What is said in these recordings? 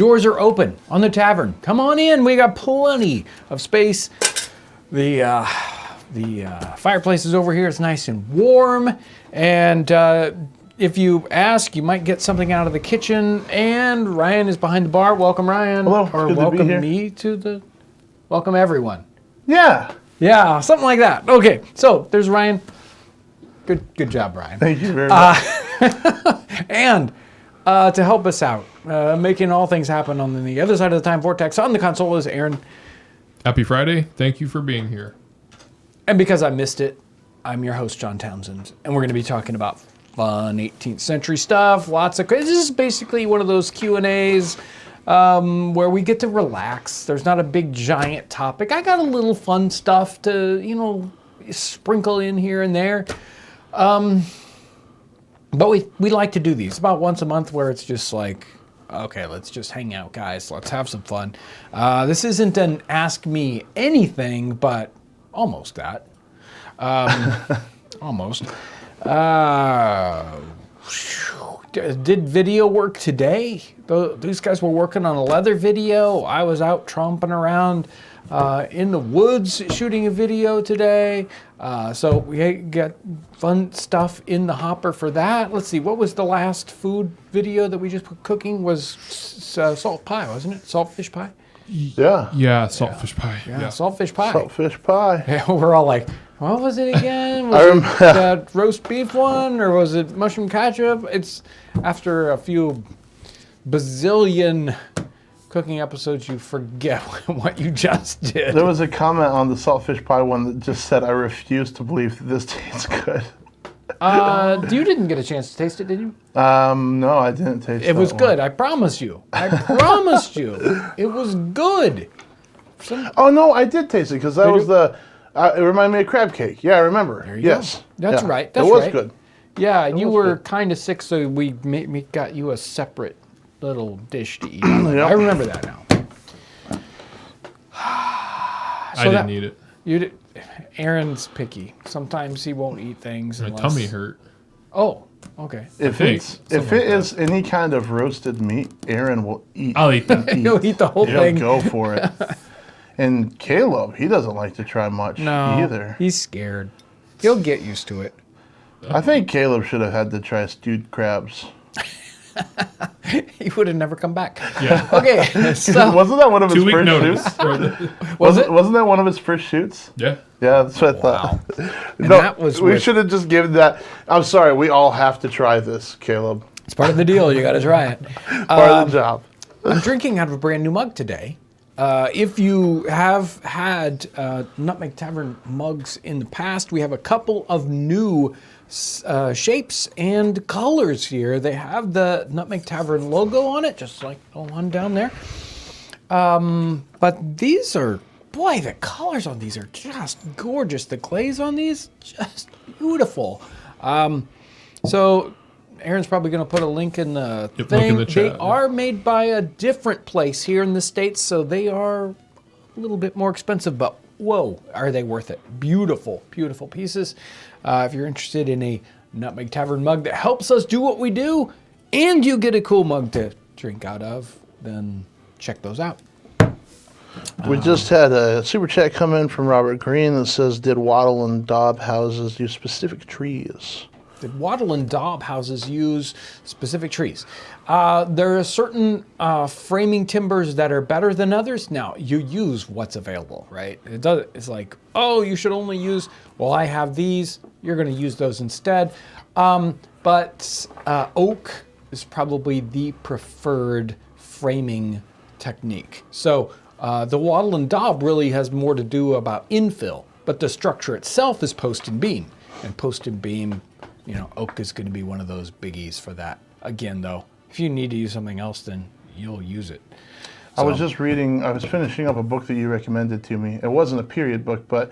doors are open on the tavern. Come on in. We got plenty of space. The fireplace is over here. It's nice and warm. And if you ask, you might get something out of the kitchen. And Ryan is behind the bar. Welcome, Ryan. Hello. Or good welcome to be here. me to the... Welcome, everyone. Yeah. Yeah, something like that. Okay, so there's Ryan. Good job, Ryan. Thank you very much. And to help us out, making all things happen on the other side of the time vortex on the console is Aaron. Happy Friday. Thank you for being here. And because I missed it, I'm your host, John Townsends. And we're going to be talking about fun 18th century stuff. Lots of crazy. This is basically one of those Q&As where we get to relax. There's not a big giant topic. I got a little fun stuff to, sprinkle in here and there. But we like to do these about once a month where it's just like, okay, let's just hang out, guys. Let's have some fun. This isn't an Ask Me Anything, but almost that. Almost. Did video work today? These guys were working on a leather video. I was out tromping around in the woods shooting a video today. So we got fun stuff in the hopper for that. Let's see, what was the last food video that we just put cooking? Was salt pie, wasn't it? Saltfish pie? Yeah. Yeah, saltfish pie. Yeah, saltfish pie. Saltfish pie. Yeah, we're all like, what was it again? I Was it that roast beef one, or was it mushroom ketchup? It's after a few bazillion cooking episodes, you forget what you just did. There was a comment on the saltfish pie one that just said, I refuse to believe that this tastes good. You didn't get a chance to taste it, did you? No, I didn't taste it. It was good, I promise you. I promised you. It was good. Oh, no, I did taste it because that was it reminded me of crab cake. Yeah, I remember. There you yes. go. That's Yeah. right. That's it was right. good. Yeah, and you was were good. kind of sick, so we got you a separate little dish to eat. Yep. I remember that now. I didn't eat it. You did. Aaron's picky. Sometimes he won't eat things. My unless... tummy hurt. Oh, okay. If think, it is any kind of roasted meat, Aaron will eat. I'll eat that. He'll eat the whole He'll thing. go for it. And Caleb, he doesn't like to try much either. He's scared. He'll get used to it. I think Caleb should have had to try stewed crabs. He would have never come back. Yeah. Okay, so Wasn't that one of his 2 week first notice. shoots? was it? Wasn't that one of his first shoots? Yeah. Yeah, that's what I Wow. thought. And No, that was we with- should have just given that. I'm sorry, we all have to try this, Caleb. It's part of the deal. You got to try it. Part of the job. I'm drinking out of a brand new mug today. If you have had Nutmeg Tavern mugs in the past, we have a couple of new shapes and colors here. They have the Nutmeg Tavern logo on it, just like the one down there. But these are, boy, the colors on these are just gorgeous. The glaze on these, just beautiful. So Aaron's probably going to put a link in the Yep, thing. link in the They chat. are made by a different place here in the States, so they are a little bit more expensive, but whoa, are they worth it. Beautiful, beautiful pieces. If you're interested in a Nutmeg Tavern mug that helps us do what we do, and you get a cool mug to drink out of, then check those out. We just had a super chat come in from Robert Green that says, did wattle and daub houses use specific trees? Did wattle and daub houses use specific trees? There are certain framing timbers that are better than others. Now, you use what's available, right? It's like, oh, you should only use, well, I have these. You're going to use those instead. But oak is probably the preferred framing technique. So the wattle and daub really has more to do about infill, but the structure itself is post and beam. And post and beam, oak is going to be one of those biggies for that. Again, though, if you need to use something else, then you'll use it. I was just reading, I was finishing up a book that you recommended to me. It wasn't a period book, but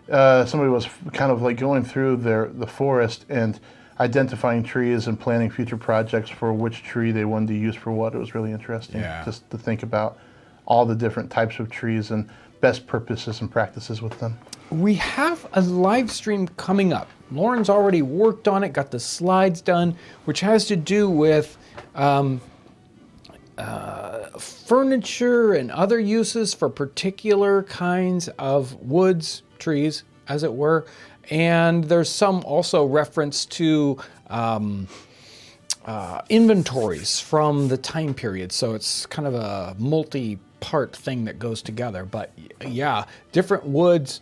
somebody was kind of like going through the forest and identifying trees and planning future projects for which tree they wanted to use for what. It was really interesting just to think about all the different types of trees and best purposes and practices with them. We have a live stream coming up. Lauren's already worked on it, got the slides done, which has to do with furniture and other uses for particular kinds of woods, trees, as it were. And there's some also reference to inventories from the time period. So it's kind of a multi-part thing that goes together. But yeah, different woods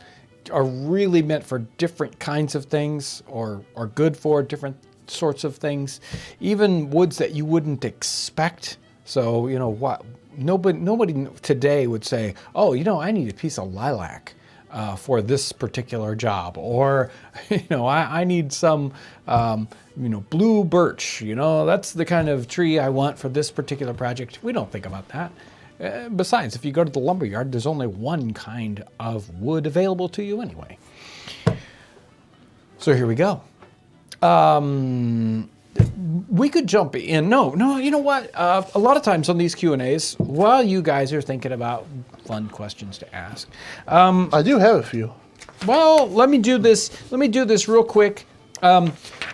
are really meant for different kinds of things, or are good for different sorts of things. Even woods that you wouldn't expect. So, you know what? Nobody today would say, oh, you know, I need a piece of lilac for this particular job, or, you know, I need some, you know, blue birch. You know, that's the kind of tree I want for this particular project. We don't think about that. Besides, if you go to the lumberyard, there's only one kind of wood available to you anyway. So here we go. We could jump in. No, you know what? A lot of times on these Q&As, while you guys are thinking about fun questions to ask. I do have a few. Well, let me do this real quick.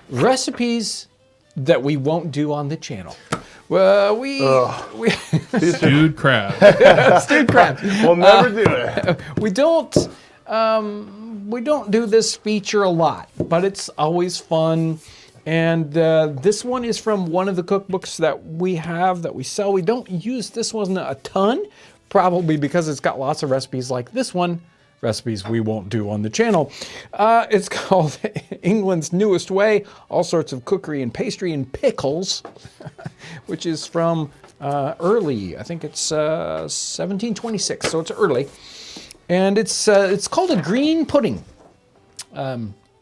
Recipes that we won't do on the channel. Well, we Stewed crab. stewed crab. We'll never do it. We don't do this feature a lot, but it's always fun. And this one is from one of the cookbooks that we have, that we sell. We don't use this one a ton, probably because it's got lots of recipes like this one, recipes we won't do on the channel. It's called England's Newest Way, all sorts of cookery and pastry and pickles, which is from early, I think it's 1726, so it's early. And it's called a green pudding.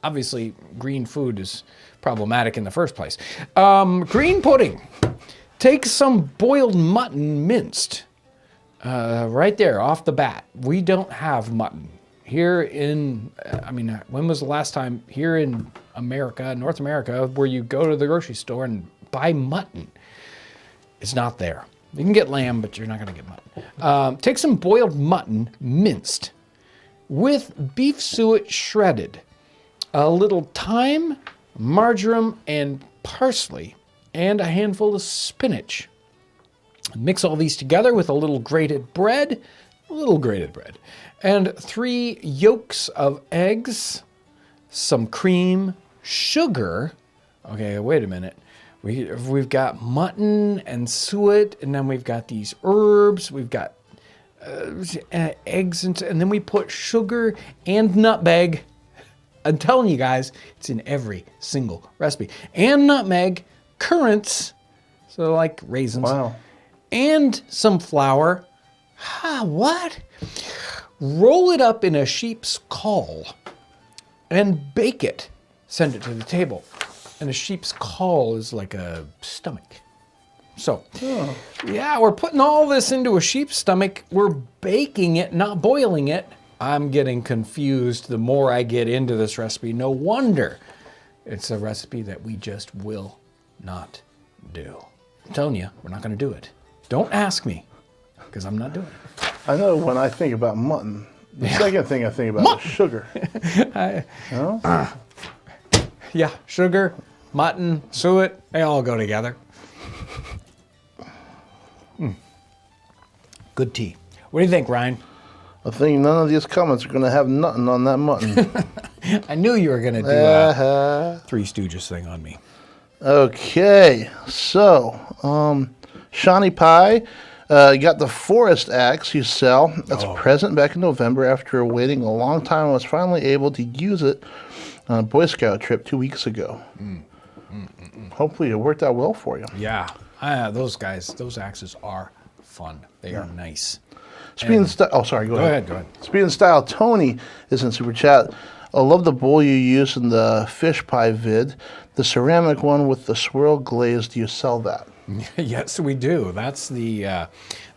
Obviously, green food is problematic in the first place. Green pudding. Take some boiled mutton minced. Right there, off the bat. We don't have mutton. Here in, when was the last time here in America, North America, where you go to the grocery store and buy mutton? It's not there. You can get lamb, but you're not going to get mutton. Take some boiled mutton minced with beef suet shredded, a little thyme, marjoram, and parsley, and a handful of spinach. Mix all these together with a little grated bread, and 3 yolks of eggs, some cream, sugar. Okay, wait a minute. We've got mutton and suet, and then we've got these herbs. We've got eggs, and then we put sugar and nutmeg. I'm telling you guys, it's in every single recipe. And nutmeg, currants, so like raisins. Wow. And some flour. What? Roll it up in a sheep's caul and bake it. Send it to the table. And a sheep's caul is like a stomach. So, yeah, we're putting all this into a sheep's stomach. We're baking it, not boiling it. I'm getting confused the more I get into this recipe. No wonder it's a recipe that we just will not do. I'm telling you, we're not going to do it. Don't ask me, because I'm not doing it. I know when I think about mutton, the second thing I think about is sugar. Yeah, sugar, mutton, suet, they all go together. Good tea. What do you think, Ryan? I think none of these comments are going to have nothing on that mutton. I knew you were going to do a Three Stooges thing on me. Okay, so Shawnee Pie got the forest axe you sell. That's a present back in November after waiting a long time. I was finally able to use it on a Boy Scout trip 2 weeks ago. Hopefully it worked out well for you. Yeah, those axes are fun. They are nice. Speaking of style, go ahead. Go ahead. Speaking of style, Tony is in Super Chat. I love the bowl you use in the fish pie vid. The ceramic one with the swirl glaze, do you sell that? Yes, we do. That's the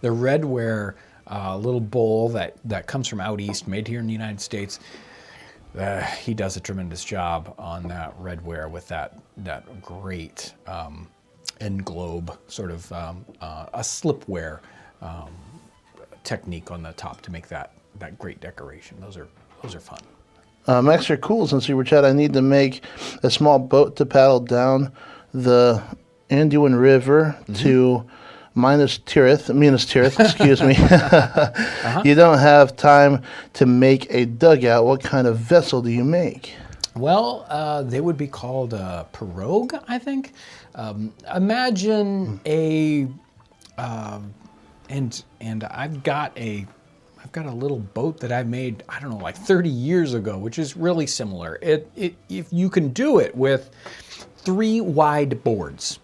redware little bowl that comes from out east, made here in the United States. He does a tremendous job on that redware with that great end globe, sort of a slipware technique on the top to make that great decoration. Those are fun. Max, you're cool in Super Chat. I need to make a small boat to paddle down the Anduin River to Minas Tirith, excuse me. You don't have time to make a dugout. What kind of vessel do you make? Well, they would be called a pirogue, I think. Imagine a, and I've got a little boat that I made, I don't know, like 30 years ago, which is really similar. If you can do it with 3 wide boards,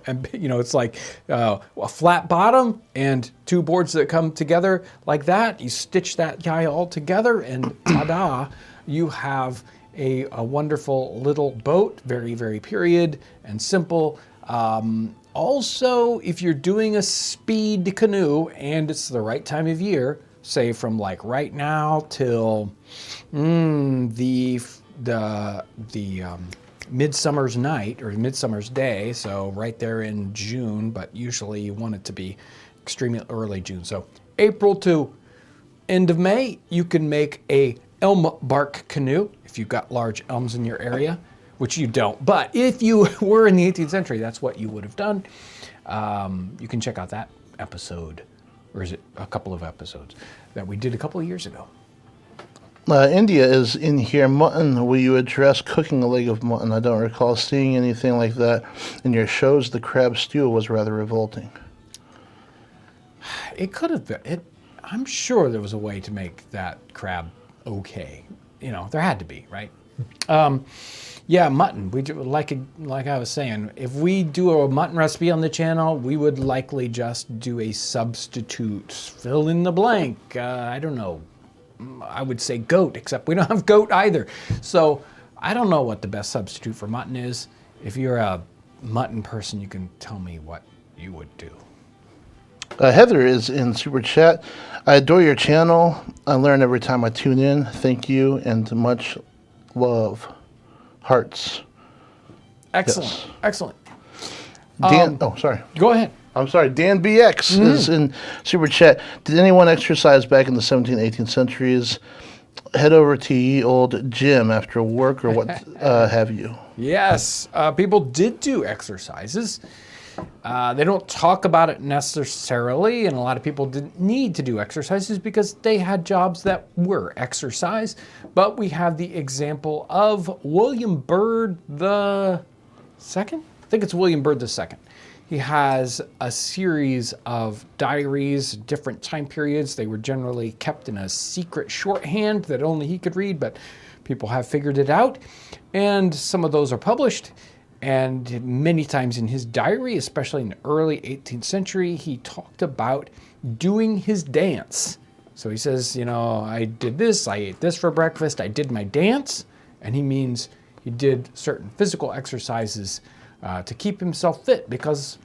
and it's like a flat bottom and 2 boards that come together like that. You stitch that guy all together, and ta-da! You have a wonderful little boat, very, very period and simple. Also, if you're doing a speed canoe and it's the right time of year, say from like right now till the Midsummer's Night or Midsummer's Day, so right there in June, but usually you want it to be extremely early June. So April to end of May, you can make a elm bark canoe if you've got large elms in your area, which you don't. But if you were in the 18th century, that's what you would have done. You can check out that episode, or is it a couple of episodes, that we did a couple of years ago. India is in here. Mutton, will you address cooking a leg of mutton? I don't recall seeing anything like that in your shows. The crab stew was rather revolting. It could have been. I'm sure there was a way to make that crab okay. There had to be, right? Yeah, mutton. We do, like I was saying, if we do a mutton recipe on the channel, we would likely just do a substitute. Fill in the blank. I don't know. I would say goat, except we don't have goat either. So I don't know what the best substitute for mutton is. If you're a mutton person, you can tell me what you would do. Heather is in Super Chat. I adore your channel. I learn every time I tune in. Thank you and much love. Hearts. Excellent. Yes. Excellent. Dan, sorry. Go ahead. I'm sorry. Dan BX is in Super Chat. Did anyone exercise back in the 17th, 18th centuries? Head over to ye old gym after work or what have you? Yes. People did do exercises. They don't talk about it necessarily, and a lot of people didn't need to do exercises because they had jobs that were exercise. But we have the example of William Byrd II. I think it's William Byrd II. He has a series of diaries, different time periods. They were generally kept in a secret shorthand that only he could read, but people have figured it out. And some of those are published. And many times in his diary, especially in the early 18th century, he talked about doing his dance. So he says, I did this, I ate this for breakfast, I did my dance. And he means he did certain physical exercises to keep himself fit because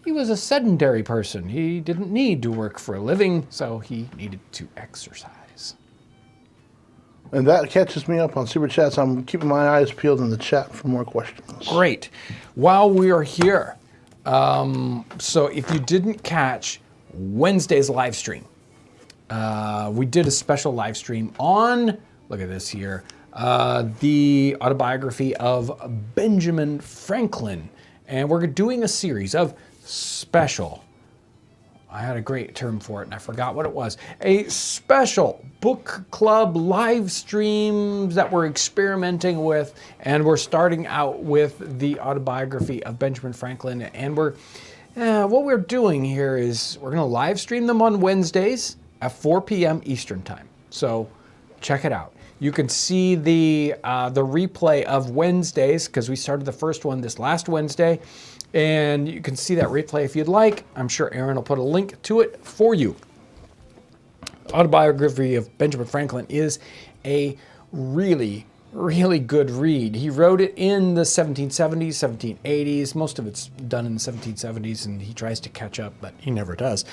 he was a sedentary person. He didn't need to work for a living, so he needed to exercise. And that catches me up on Super Chats. I'm keeping my eyes peeled in the chat for more questions. Great. While we are here, so if you didn't catch Wednesday's live stream, we did a special live stream on, look at this here, the autobiography of Benjamin Franklin. And we're doing a series of special, I had a great term for it and I forgot what it was, a special book club live streams that we're experimenting with. And we're starting out with the autobiography of Benjamin Franklin. And what we're doing here is we're going to live stream them on Wednesdays at 4 p.m. Eastern time. So check it out. You can see the replay of Wednesdays because we started the first one this last Wednesday. And you can see that replay if you'd like. I'm sure Aaron will put a link to it for you. Autobiography of Benjamin Franklin is a really, really good read. He wrote it in the 1770s, 1780s. Most of it's done in the 1770s, and he tries to catch up, but he never does.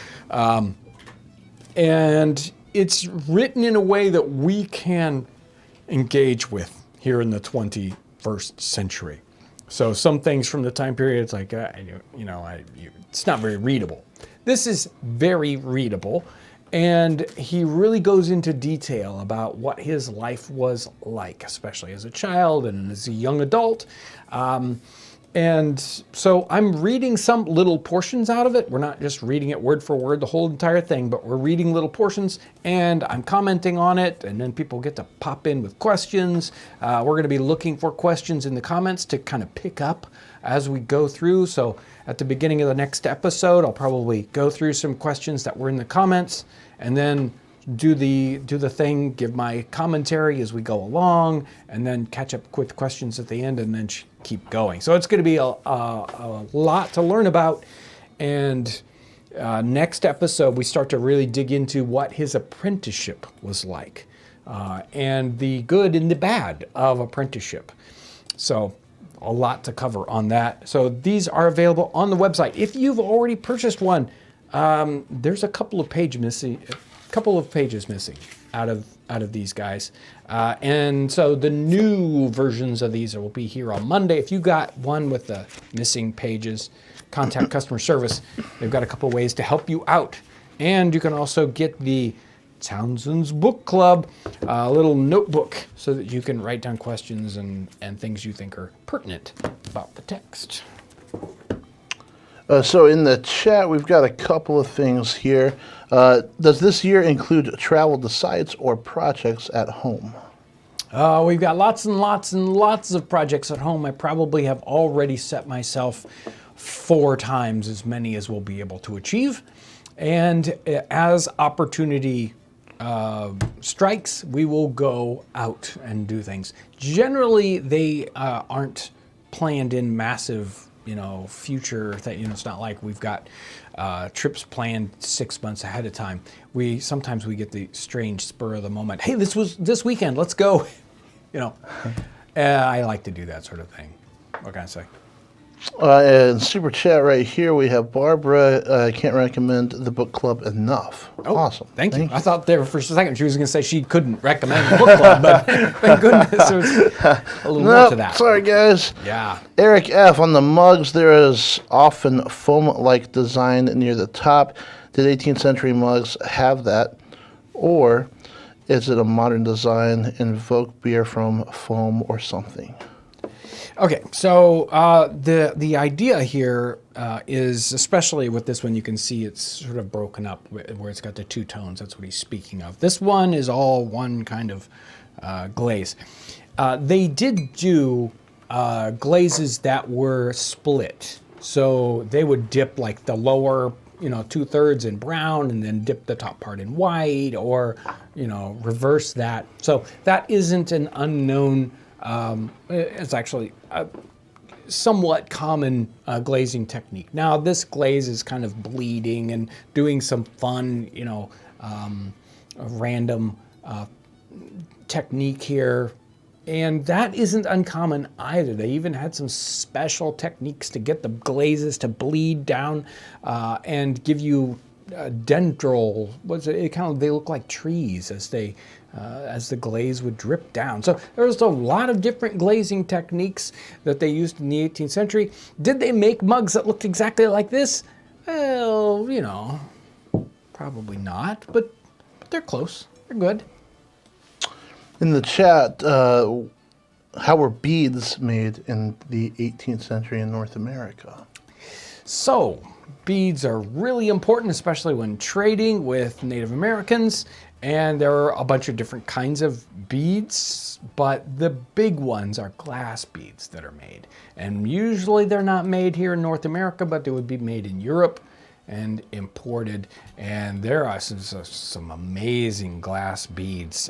And it's written in a way that we can engage with here in the 21st century. So some things from the time period, it's like, it's not very readable. This is very readable, and he really goes into detail about what his life was like, especially as a child and as a young adult. And so I'm reading some little portions out of it. We're not just reading it word for word, the whole entire thing, but we're reading little portions and I'm commenting on it. And then people get to pop in with questions. We're going to be looking for questions in the comments to kind of pick up as we go through. So at the beginning of the next episode, I'll probably go through some questions that were in the comments and then do the thing, give my commentary as we go along, and then catch up with questions at the end, and then keep going. So it's going to be a lot to learn about. And next episode, we start to really dig into what his apprenticeship was like, and the good and the bad of apprenticeship. So a lot to cover on that. So these are available on the website. If you've already purchased one, there's a couple of pages missing out of these guys. And so the new versions of these will be here on Monday. If you got one with the missing pages, contact customer service. They've got a couple ways to help you out. And you can also get the Townsends Book Club, a little notebook so that you can write down questions and things you think are pertinent about the text. So in the chat, we've got a couple of things here. Does this year include travel to sites or projects at home? We've got lots and lots and lots of projects at home. I probably have already set myself 4 times as many as we'll be able to achieve. And as opportunity strikes, we will go out and do things. Generally, they aren't planned in massive future thing. It's not like we've got trips planned 6 months ahead of time. Sometimes we get the strange spur of the moment. Hey, this was this weekend. Let's go. I like to do that sort of thing. What can I say? And super chat right here, we have Barbara. Can't recommend the book club enough. Oh, awesome. Thank you. I thought there for a second she was going to say she couldn't recommend the book club, but thank goodness there's a little more to that. Sorry, guys. Yeah. Eric F. On the mugs, there is often foam-like design near the top. Did 18th century mugs have that? Or is it a modern design, invoke beer from foam or something? Okay, so the idea here is, especially with this one, you can see it's sort of broken up where it's got the 2 tones. That's what he's speaking of. This one is all one kind of glaze. They did do glazes that were split. So they would dip like the lower 2/3 in brown and then dip the top part in white, or reverse that. So that isn't an unknown. It's actually a somewhat common glazing technique. Now this glaze is kind of bleeding and doing some fun, random technique here. And that isn't uncommon either. They even had some special techniques to get the glazes to bleed down and give you dendral. They look like trees as the glaze would drip down. So there was a lot of different glazing techniques that they used in the 18th century. Did they make mugs that looked exactly like this? Well, probably not, but they're close. They're good. In the chat, how were beads made in the 18th century in North America? So, beads are really important, especially when trading with Native Americans. And there are a bunch of different kinds of beads, but the big ones are glass beads that are made. And usually they're not made here in North America, but they would be made in Europe and imported. And there are some amazing glass beads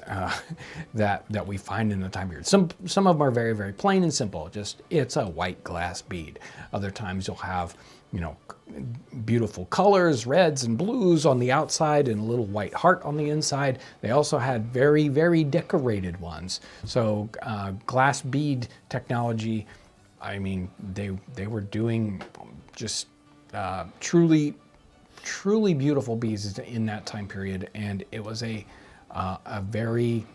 that we find in the time period. Some of them are very, very plain and simple. It's a white glass bead. Other times you'll have, beautiful colors, reds and blues on the outside and a little white heart on the inside. They also had very, very decorated ones. So glass bead technology, they were doing just truly beautiful beads in that time period, and it was a very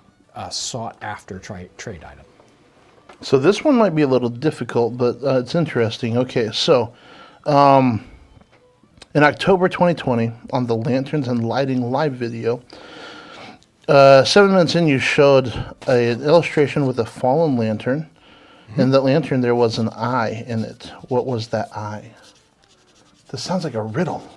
sought after trade item. So this one might be a little difficult, but it's interesting. Okay, so in October 2020, on the Lanterns and Lighting live video, 7 minutes in, you showed an illustration with a fallen lantern, And that lantern, there was an eye in it. What was that eye? This sounds like a riddle.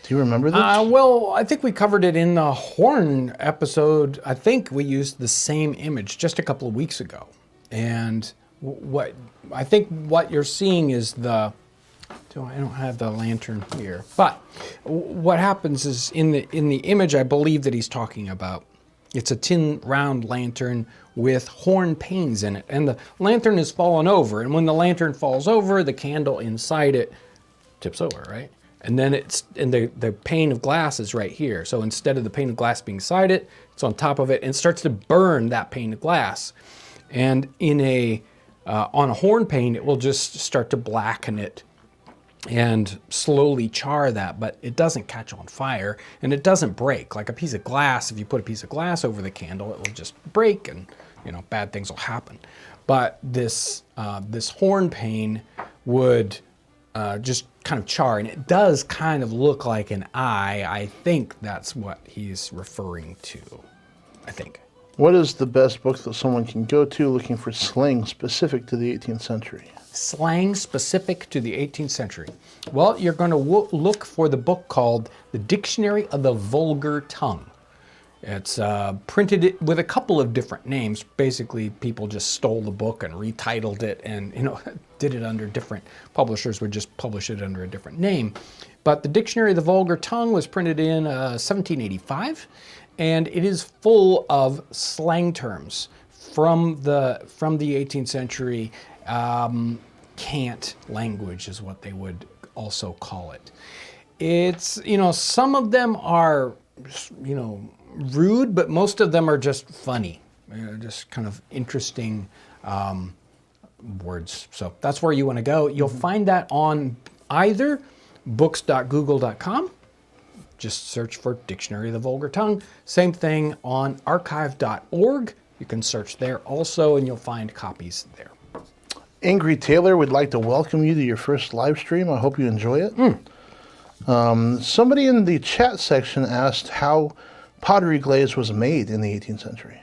Do you remember this? Well, I think we covered it in the horn episode. I think we used the same image just a couple of weeks ago. And what you're seeing is I don't have the lantern here, but what happens is in the image I believe that he's talking about, it's a tin round lantern with horn panes in it, and the lantern is fallen over, and when the lantern falls over, the candle inside it tips over, right? And then the pane of glass is right here. So instead of the pane of glass being inside it, it's on top of it, and it starts to burn that pane of glass. And on a horn pane, it will just start to blacken it and slowly char that, but it doesn't catch on fire and it doesn't break. Like a piece of glass, if you put a piece of glass over the candle, it will just break and bad things will happen. But this horn pane would just kind of char, and it does kind of look like an eye. I think that's what he's referring to, I think. What is the best book that someone can go to looking for slang specific to the 18th century? Slang specific to the 18th century. Well, you're going to look for the book called The Dictionary of the Vulgar Tongue. It's printed with a couple of different names. Basically, people just stole the book and retitled it and did it under different publishers, would just publish it under a different name. But The Dictionary of the Vulgar Tongue was printed in 1785, and it is full of slang terms from the 18th century. Cant language is what they would also call it. It's, some of them are, rude, but most of them are just funny, just kind of interesting words. So that's where you want to go. You'll find that on either books.google.com. Just search for Dictionary of the Vulgar Tongue. Same thing on archive.org. You can search there also, and you'll find copies there. Angry Taylor would like to welcome you to your first live stream. I hope you enjoy it. Somebody in the chat section asked how pottery glaze was made in the 18th century.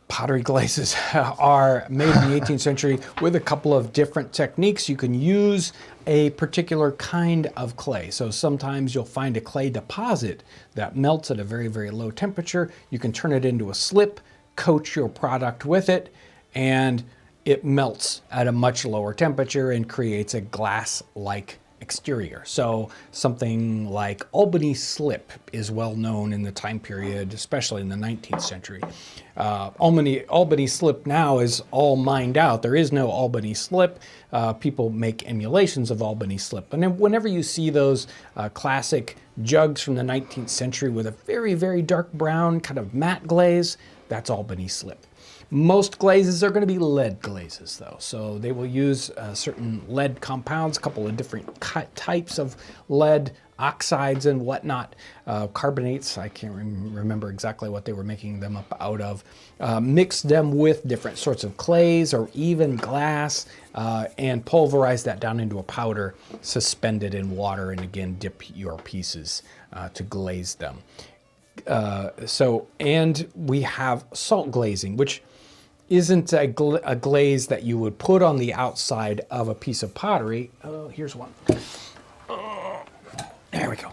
Pottery glazes are made in the 18th century with a couple of different techniques. You can use a particular kind of clay. So sometimes you'll find a clay deposit that melts at a very, very low temperature. You can turn it into a slip, coat your product with it, and it melts at a much lower temperature and creates a glass-like exterior. So something like Albany slip is well known in the time period, especially in the 19th century. Albany slip now is all mined out. There is no Albany slip. People make emulations of Albany slip. And then whenever you see those classic jugs from the 19th century with a very, very dark brown kind of matte glaze, that's Albany slip. Most glazes are going to be lead glazes, though. So they will use certain lead compounds, a couple of different types of lead, oxides and whatnot, carbonates. I can't remember exactly what they were making them up out of. Mix them with different sorts of clays or even glass and pulverize that down into a powder, suspend it in water, and again, dip your pieces to glaze them. And we have salt glazing, which isn't a glaze that you would put on the outside of a piece of pottery. Oh, here's one. There we go.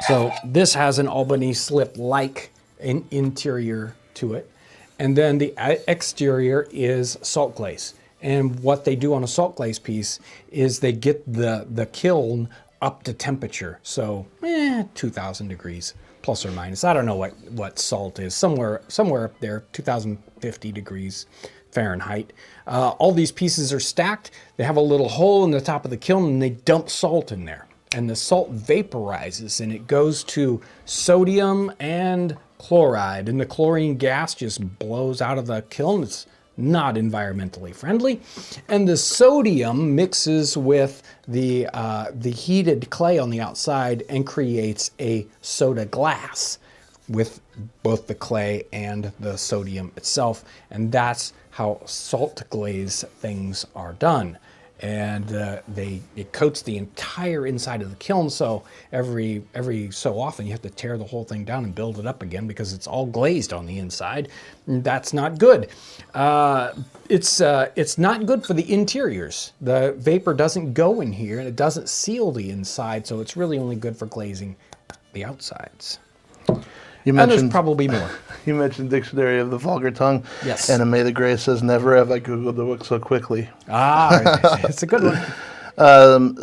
So this has an Albany slip-like interior to it. And then the exterior is salt glaze. And what they do on a salt glaze piece is they get the kiln up to temperature. So 2,000 degrees. Plus or minus. I don't know what salt is. Somewhere up there, 2050 degrees Fahrenheit. All these pieces are stacked. They have a little hole in the top of the kiln, and they dump salt in there. And the salt vaporizes, and it goes to sodium and chloride. And the chlorine gas just blows out of the kiln. It's not environmentally friendly. And the sodium mixes with the heated clay on the outside and creates a soda glass with both the clay and the sodium itself. And that's how salt glaze things are done. and it coats the entire inside of the kiln. So every so often you have to tear the whole thing down and build it up again because it's all glazed on the inside. That's not good. It's not good for the interiors. The vapor doesn't go in here and it doesn't seal the inside, so it's really only good for glazing the outsides. And there's probably more. You mentioned Dictionary of the Vulgar Tongue. Yes. And May the Gray says, never have I Googled the book so quickly. It's a good one.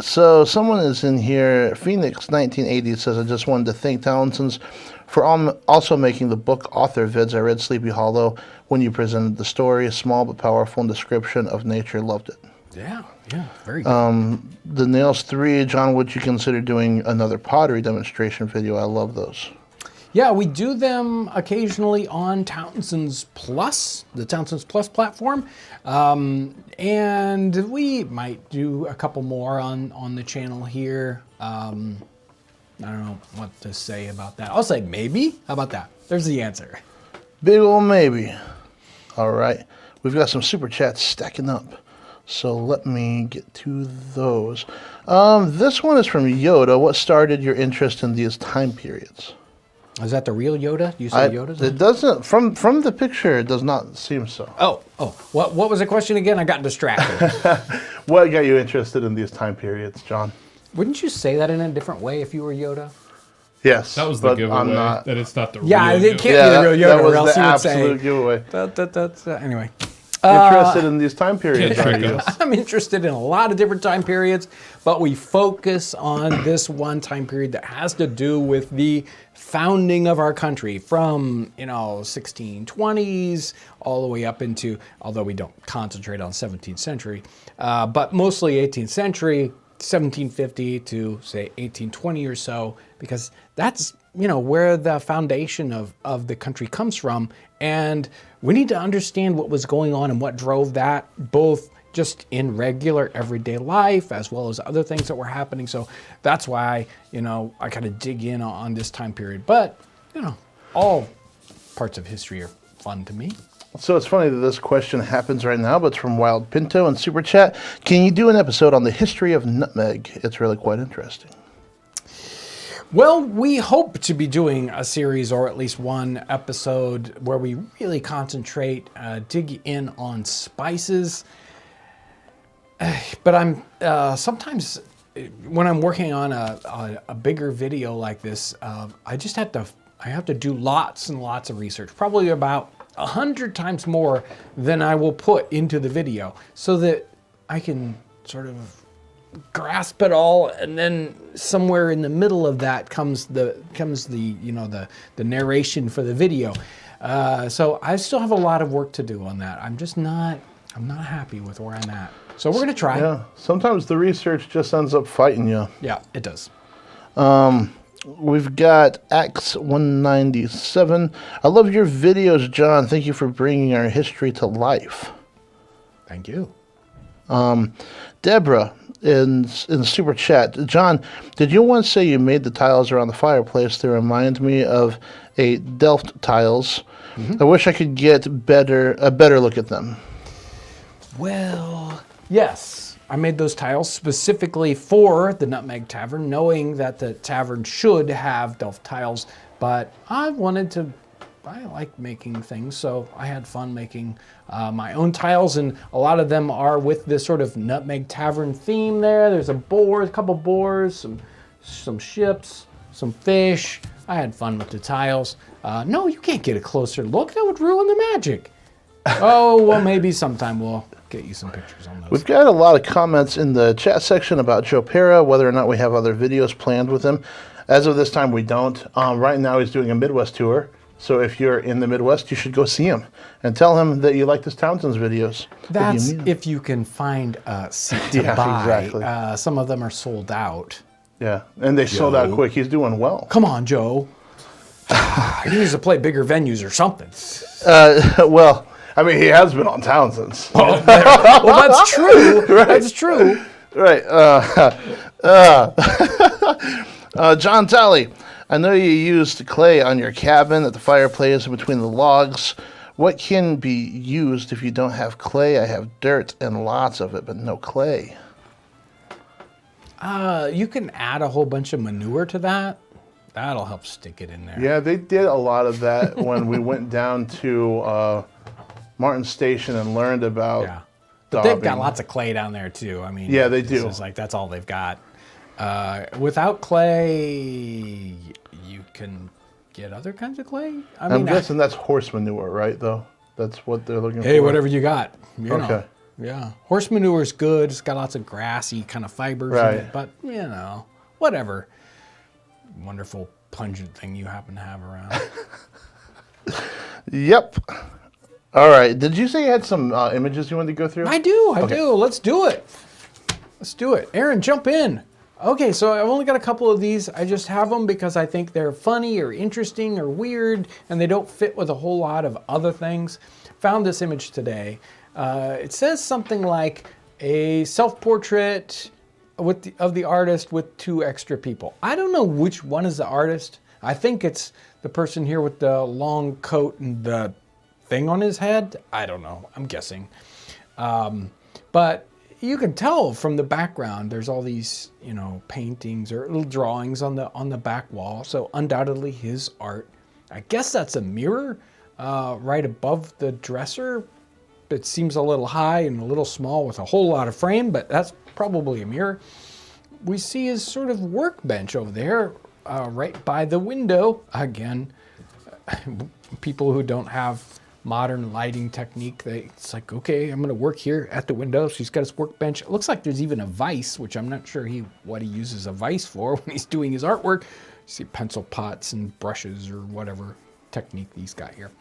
So someone is in here, Phoenix 1980 says, I just wanted to thank Townsends for also making the book author vids. I read Sleepy Hollow when you presented the story, a small but powerful description of nature. Loved it. Yeah, very good. The Nails 3, John, would you consider doing another pottery demonstration video? I love those. Yeah, we do them occasionally on Townsends Plus, the Townsends Plus platform. And we might do a couple more on the channel here. I don't know what to say about that. I'll say maybe. How about that? There's the answer. Big ol' maybe. All right. We've got some super chats stacking up. So let me get to those. This one is from Yoda. What started your interest in these time periods? Is that the real Yoda? You say Yoda's? It doesn't, from the picture, it does not seem so. Oh. What was the question again? I got distracted. What got you interested in these time periods, John? Wouldn't you say that in a different way if you were Yoda? Yes. That was the giveaway, that it's not the real Yoda. It can't be the real Yoda, that was or else the you would absolute say. giveaway. Anyway. Interested in these time periods, are you? I'm interested in a lot of different time periods, but we focus on this one time period that has to do with the founding of our country from, 1620s all the way up into, although we don't concentrate on 17th century, but mostly 18th century, 1750 to say 1820 or so, because that's, where the foundation of the country comes from. And we need to understand what was going on and what drove that, both just in regular everyday life as well as other things that were happening. So that's why, I kind of dig in on this time period. But, all parts of history are fun to me. So it's funny that this question happens right now, but it's from Wild Pinto and Super Chat. Can you do an episode on the history of nutmeg? It's really quite interesting. Well, we hope to be doing a series or at least one episode where we really concentrate, dig in on spices. But I'm sometimes when I'm working on a bigger video like this, I have to do lots and lots of research, probably about 100 times more than I will put into the video, so that I can sort of grasp it all, and then somewhere in the middle of that comes the narration for the video. So I still have a lot of work to do on that. I'm not happy with where I'm at. So we're gonna try. Yeah. Sometimes the research just ends up fighting you. Yeah, it does. We've got X197. I love your videos, John. Thank you for bringing our history to life. Thank you. Deborah in Super Chat. John, did you once say you made the tiles around the fireplace? They remind me of a Delft tiles. Mm-hmm. I wish I could get a better look at them. Well, yes. I made those tiles specifically for the Nutmeg Tavern, knowing that the tavern should have Delft tiles, but I like making things, so I had fun making my own tiles, and a lot of them are with this sort of Nutmeg Tavern theme there. There's a couple boars, some ships, some fish. I had fun with the tiles. No, you can't get a closer look. That would ruin the magic. Oh, well, maybe sometime we'll get you some pictures on those. We've got a lot of comments in the chat section about Joe Pera, whether or not we have other videos planned with him. As of this time, we don't. Right now, he's doing a Midwest tour. So if you're in the Midwest, you should go see him and tell him that you like his Townsends videos. That's if you can find a seat to buy. Exactly. Some of them are sold out. Yeah, and they sold out quick. He's doing well. Come on, Joe. He needs to play bigger venues or something. Well, I mean, he has been on Townsends. Well, that's true. Right. That's true. Right. John Talley, I know you used clay on your cabin at the fireplace and between the logs. What can be used if you don't have clay? I have dirt and lots of it, but no clay. You can add a whole bunch of manure to that. That'll help stick it in there. Yeah, they did a lot of that when we went down to Martin Station and learned about. Yeah, but they've got lots of clay down there too. I mean, yeah, they do. It's like that's all they've got. Without clay, you can get other kinds of clay. I'm guessing that's horse manure, right? Though that's what they're looking for. Hey, whatever you got. You okay. know. Yeah, horse manure is good. It's got lots of grassy kind of fibers in it, but whatever. Wonderful pungent thing you happen to have around. Yep. All right. Did you say you had some images you wanted to go through? I do. Let's do it. Aaron, jump in. Okay, so I've only got a couple of these. I just have them because I think they're funny or interesting or weird, and they don't fit with a whole lot of other things. Found this image today. It says something like a self-portrait of the artist with 2 extra people. I don't know which one is the artist. I think it's the person here with the long coat and the thing on his head. I don't know. I'm guessing. But you can tell from the background there's all these, paintings or little drawings on the back wall. So undoubtedly his art. I guess that's a mirror right above the dresser. It seems a little high and a little small with a whole lot of frame, but that's probably a mirror. We see his sort of workbench over there, right by the window. Again, people who don't have modern lighting technique, it's like, okay, I'm going to work here at the window. So he's got his workbench. It looks like there's even a vise, which I'm not sure what he uses a vise for when he's doing his artwork. You see pencil pots and brushes or whatever technique he's got here.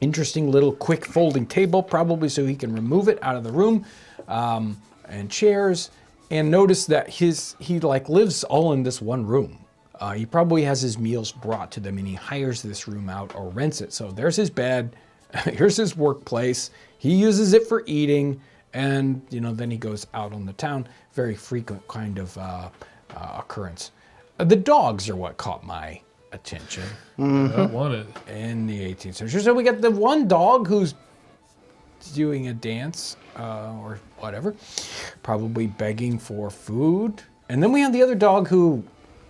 Interesting little quick folding table, probably so he can remove it out of the room, and chairs. And notice that he lives all in this one room. He probably has his meals brought to them, and he hires this room out or rents it. So there's his bed, here's his workplace. He uses it for eating, and then he goes out on the town. Very frequent kind of occurrence. The dogs are what caught my attention. I want it. In the 18th century. So we got the one dog who's doing a dance or whatever, probably begging for food. And then we have the other dog who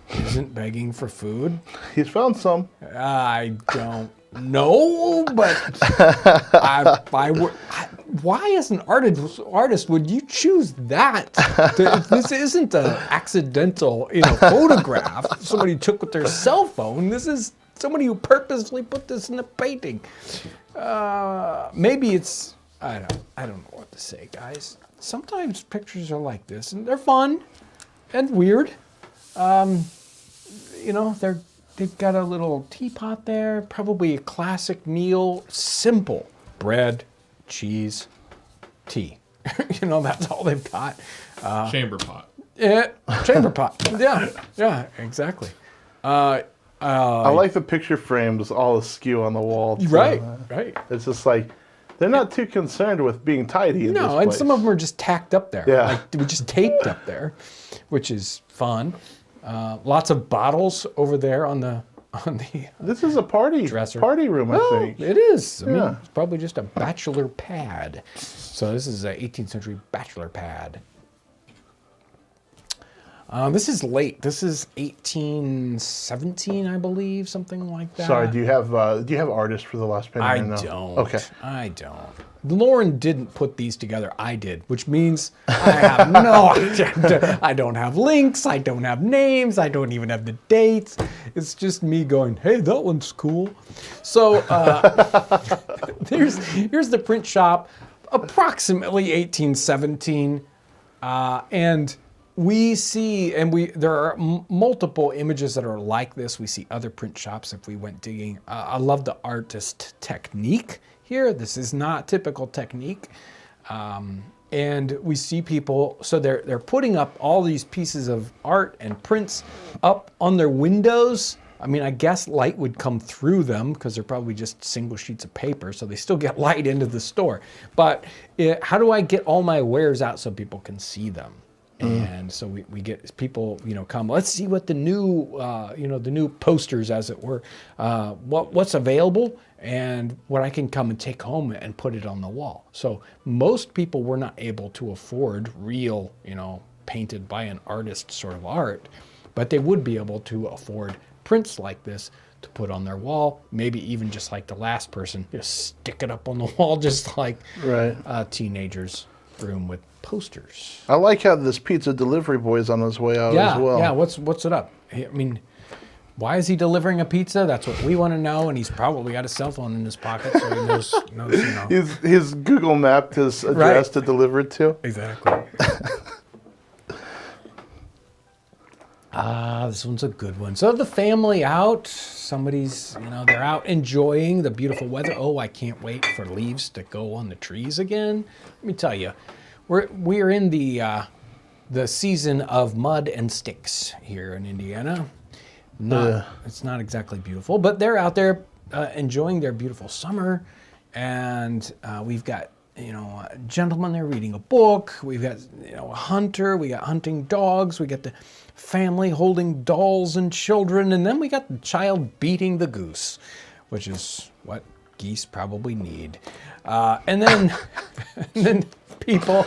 isn't begging for food. He's found some. I don't know, but why as an artist would you choose that? This isn't an accidental photograph somebody took with their cell phone. This is somebody who purposely put this in a painting. Maybe it's, I don't know what to say, guys. Sometimes pictures are like this, and they're fun and weird. They've got a little teapot there, probably a classic meal, simple bread, cheese, tea. That's all they've got. Chamber pot. Yeah, chamber pot. Yeah, exactly. I like the picture frames all askew on the wall. Too. Right. It's just like, they're not too concerned with being tidy in this place. And some of them are just tacked up there. Yeah. Like, we just taped up there, which is fun. Lots of bottles over there on the. This is a party room, I think. It is. I mean, it's probably just a bachelor pad. So this is an 18th century bachelor pad. This is late. This is 1817, I believe, something like that. Sorry, do you have artists for the last painting? I don't. Okay. I don't. Lauren didn't put these together. I did, which means I have no agenda. I don't have links. I don't have names. I don't even have the dates. It's just me going, hey, that one's cool. So here's the print shop, approximately 1817, and we see, there are multiple images that are like this. We see other print shops if we went digging. I love the artist technique here. This is not typical technique. And we see people, so they're putting up all these pieces of art and prints up on their windows. I mean, I guess light would come through them because they're probably just single sheets of paper, so they still get light into the store. But how do I get all my wares out so people can see them? And so we get people, come, let's see what the new, the new posters, as it were, what's available and what I can come and take home and put it on the wall. So most people were not able to afford real, painted by an artist sort of art, but they would be able to afford prints like this to put on their wall, maybe even just like the last person, just stick it up on the wall, just like a teenager's room with posters. I like how this pizza delivery boy is on his way out as well. Yeah, what's it up? I mean, why is he delivering a pizza? That's what we want to know, and he's probably got a cell phone in his pocket, so he knows you know. He's Google mapped his address to deliver it to. Exactly. This one's a good one. So the family out, somebody's, they're out enjoying the beautiful weather. Oh, I can't wait for leaves to go on the trees again. Let me tell you, we're in the season of mud and sticks here in Indiana. It's not exactly beautiful, but they're out there enjoying their beautiful summer, and we've got a gentleman there reading a book. We've got a hunter. We got hunting dogs. We got the family holding dolls and children, and then we got the child beating the goose, which is what geese probably need. And then and then people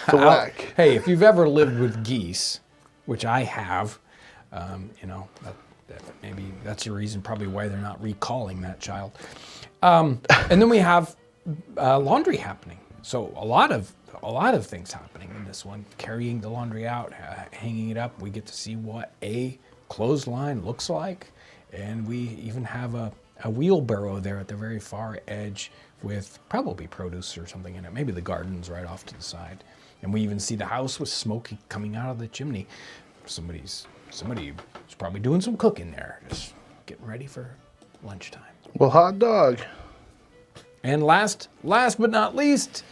out, hey, if you've ever lived with geese, which I have, maybe that's the reason probably why they're not recalling that child. And then we have laundry happening. So a lot of things happening in this one. Carrying the laundry out, hanging it up. We get to see what a clothesline looks like, and we even have a wheelbarrow there at the very far edge with probably produce or something in it. Maybe the garden's right off to the side, and we even see the house with smoke coming out of the chimney. Somebody's probably doing some cooking there, just getting ready for lunchtime. Well, hot dog. And last but not least,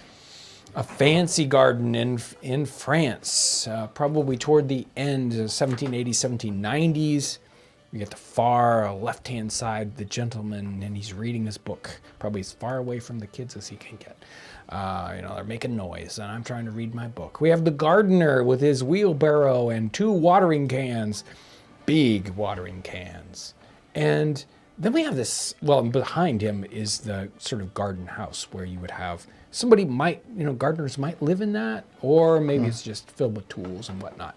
a fancy garden in France, probably toward the end of 1780s, 1790s. We get the far left-hand side, the gentleman, and he's reading his book, probably as far away from the kids as he can get. They're making noise, and I'm trying to read my book. We have the gardener with his wheelbarrow and 2 watering cans, big watering cans. And then we have this, behind him is the sort of garden house where you would have somebody gardeners might live in that, or maybe it's just filled with tools and whatnot.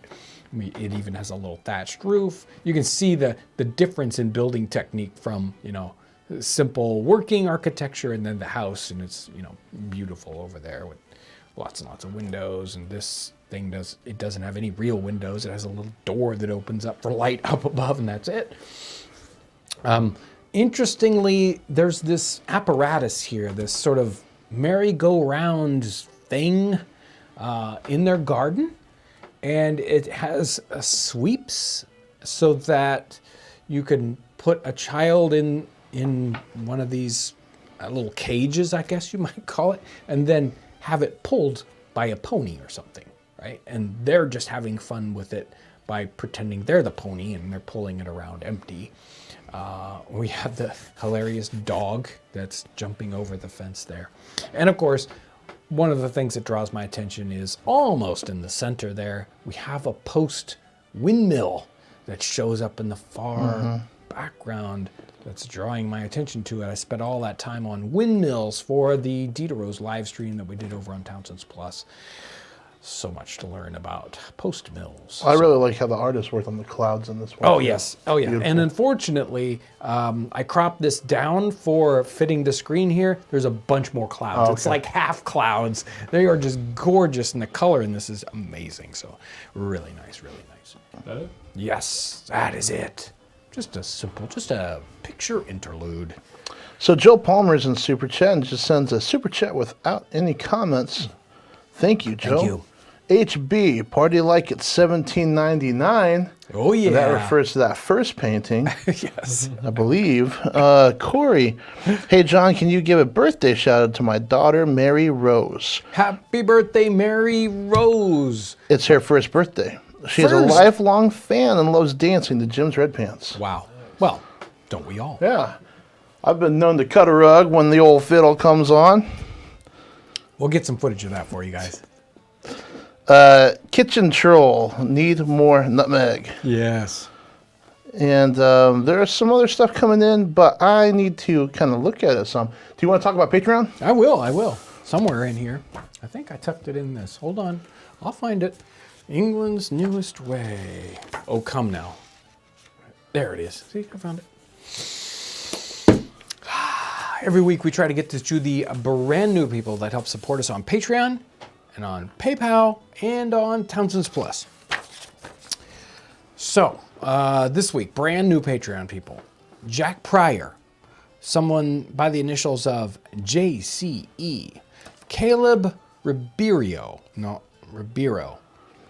It even has a little thatched roof. You can see the difference in building technique from, simple working architecture and then the house, and it's, beautiful over there with lots and lots of windows. And this thing doesn't have any real windows. It has a little door that opens up for light up above, and that's it. Interestingly, there's this apparatus here, this sort of merry-go-round thing in their garden, and it has sweeps so that you can put a child in one of these little cages, I guess you might call it, and then have it pulled by a pony or something, right? And they're just having fun with it by pretending they're the pony and they're pulling it around empty. We have the hilarious dog that's jumping over the fence there. And of course, one of the things that draws my attention is almost in the center there, we have a post windmill that shows up in the far background that's drawing my attention to it. I spent all that time on windmills for the Diderot's live stream that we did over on Townsends Plus. So much to learn about post mills. I really like how the artist worked on the clouds in this one. Oh, yes. Oh, yeah. Beautiful. And unfortunately, I cropped this down for fitting the screen here. There's a bunch more clouds. Oh, okay. It's like half clouds. They are just gorgeous, and the color in this is amazing. So really nice, really nice. Is that it? Yes, that is it. Just a picture interlude. So Joe Palmer's in Super Chat and just sends a Super Chat without any comments. Thank you, Joe. Thank you. HB, party like it's 1799. Oh, yeah. That refers to that first painting. Yes. I believe. Corey, hey, John, can you give a birthday shout out to my daughter, Mary Rose? Happy birthday, Mary Rose. It's her first birthday. She is a lifelong fan and loves dancing to Jim's Red Pants. Wow. Well, don't we all? Yeah. I've been known to cut a rug when the old fiddle comes on. We'll get some footage of that for you guys. Kitchen Troll, need more nutmeg. Yes. And there's some other stuff coming in, but I need to kind of look at it some. Do you want to talk about Patreon? I will. Somewhere in here. I think I tucked it in this. Hold on. I'll find it. England's newest way. Oh, come now. There it is. See, I found it. Every week we try to get to the brand new people that help support us on Patreon and on PayPal and on Townsends Plus. So, this week, brand new Patreon people. Jack Pryor, someone by the initials of JCE, Caleb Ribeiro,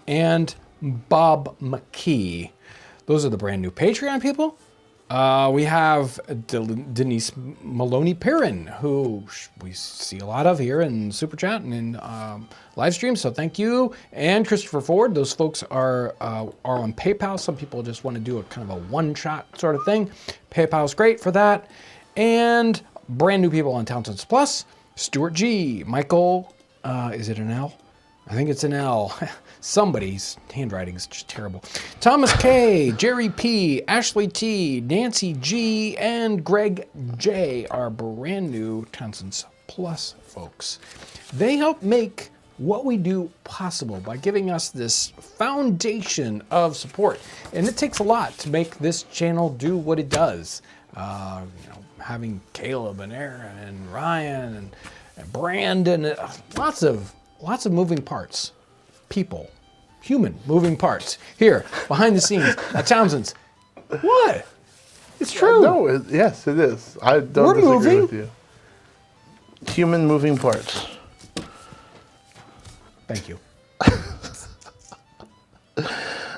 and Bob McKee. Those are the brand new Patreon people. We have Denise Maloney Perrin, who we see a lot of here in Super Chat and in live stream, so thank you. And Christopher Ford, those folks are on PayPal. Some people just want to do a kind of a one-shot sort of thing. PayPal's great for that. And brand new people on Townsends Plus, Stuart G, Michael, is it an L? I think it's an L. Somebody's handwriting is just terrible. Thomas K, Jerry P, Ashley T, Nancy G, and Greg J are brand new Townsends Plus folks. They help make what we do possible by giving us this foundation of support. And it takes a lot to make this channel do what it does. Having Caleb and Aaron and Ryan and Brandon, lots of moving parts. People, human moving parts. Here, behind the scenes at Townsends. What? It's true. No, yes, it is. I don't disagree with you. Human moving parts. Thank you.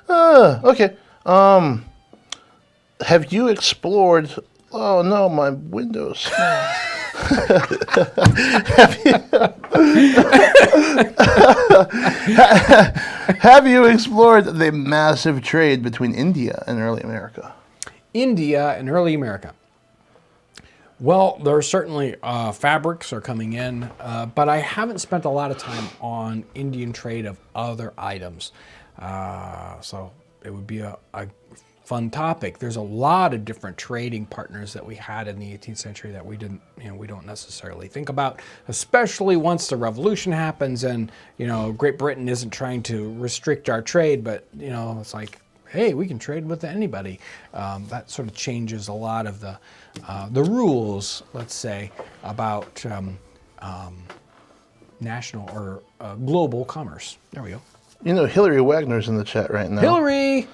Okay. Have you explored? Oh no, my window's small. Have you explored the massive trade between India and early America? India and early America. Well, there are certainly fabrics are coming in, but I haven't spent a lot of time on Indian trade of other items. So it would be a fun topic. There's a lot of different trading partners that we had in the 18th century that we didn't, we don't necessarily think about, especially once the revolution happens and, Great Britain isn't trying to restrict our trade, but, it's like, hey, we can trade with anybody. That sort of changes a lot of the rules, let's say, about national or global commerce. There we go. Hillary Wagner's in the chat right now. Hillary!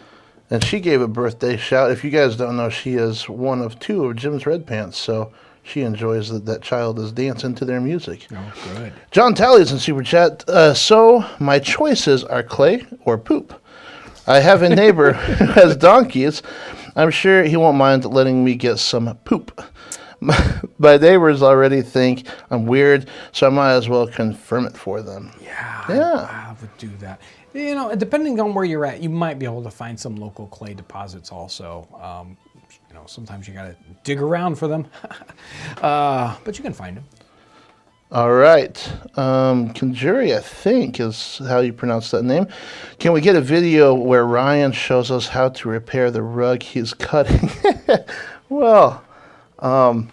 And she gave a birthday shout. If you guys don't know, she is one of two of Jim's Red Pants, so she enjoys that child is dancing to their music. Oh, good. John Talley's in Super Chat. So my choices are clay or poop. I have a neighbor who has donkeys. I'm sure he won't mind letting me get some poop. My neighbors already think I'm weird, so I might as well confirm it for them. Yeah. Yeah. I would do that. Depending on where you're at, you might be able to find some local clay deposits also. Sometimes you got to dig around for them, but you can find them. All right. Conjuri, I think, is how you pronounce that name. Can we get a video where Ryan shows us how to repair the rug he's cutting? Well, no.